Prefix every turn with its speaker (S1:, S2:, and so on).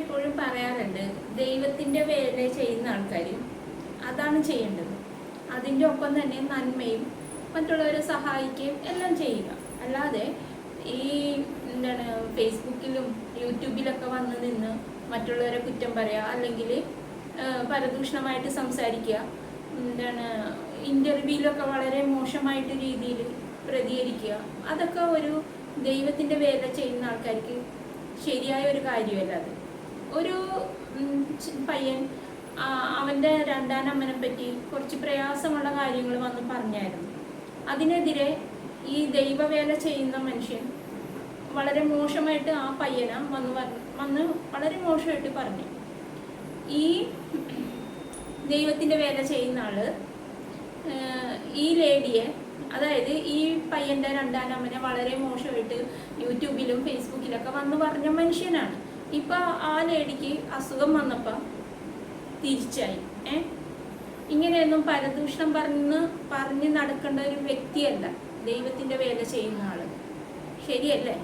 S1: എപ്പോഴും പറയാറുണ്ട്, ദൈവത്തിൻ്റെ വേല ചെയ്യുന്ന ആൾക്കാർ അതാണ് ചെയ്യേണ്ടത്. അതിൻ്റെ ഒപ്പം തന്നെ നന്മയും മറ്റുള്ളവരെ സഹായിക്കുകയും എല്ലാം ചെയ്യുക. അല്ലാതെ ഈ എന്താണ് ഫേസ്ബുക്കിലും യൂട്യൂബിലൊക്കെ വന്ന് നിന്ന് മറ്റുള്ളവരെ കുറ്റം പറയുക, അല്ലെങ്കിൽ പരദൂഷണമായിട്ട് സംസാരിക്കുക, എന്താണ് ഇൻ്റർവ്യൂവിലൊക്കെ വളരെ മോശമായിട്ട് രീതിയിൽ പ്രതികരിക്കുക, അതൊക്കെ ഒരു ദൈവത്തിൻ്റെ വേല ചെയ്യുന്ന ആൾക്കാർക്ക് ശരിയായ ഒരു കാര്യമല്ല. അത് ഒരു പയ്യൻ അവൻ്റെ രണ്ടാനമ്മനെ പറ്റി കുറച്ച് പ്രയാസമുള്ള കാര്യങ്ങൾ വന്ന് പറഞ്ഞായിരുന്നു. അതിനെതിരെ ഈ ദൈവവേല ചെയ്യുന്ന മനുഷ്യൻ വളരെ മോശമായിട്ട് ആ പയ്യനെ വന്ന് വളരെ മോശമായിട്ട് പറഞ്ഞു. ഈ ദൈവത്തിൻ്റെ വേല ചെയ്യുന്ന ആള് ഈ ലേഡിയെ, അതായത് ഈ പയ്യൻ്റെ രണ്ടാനമ്മനെ വളരെ മോശമായിട്ട് യൂട്യൂബിലും ഫേസ്ബുക്കിലൊക്കെ വന്ന് പറഞ്ഞ മനുഷ്യനാണ്. ഇപ്പം ആ ലേഡിക്ക് അസുഖം വന്നപ്പോൾ തിരിച്ചായി. ഇങ്ങനെയൊന്നും പരദൂഷണം പറഞ്ഞ് നടക്കേണ്ട ഒരു വ്യക്തിയല്ല ദൈവത്തിൻ്റെ വേല ചെയ്യുന്ന ആള്. ശരിയല്ലേ?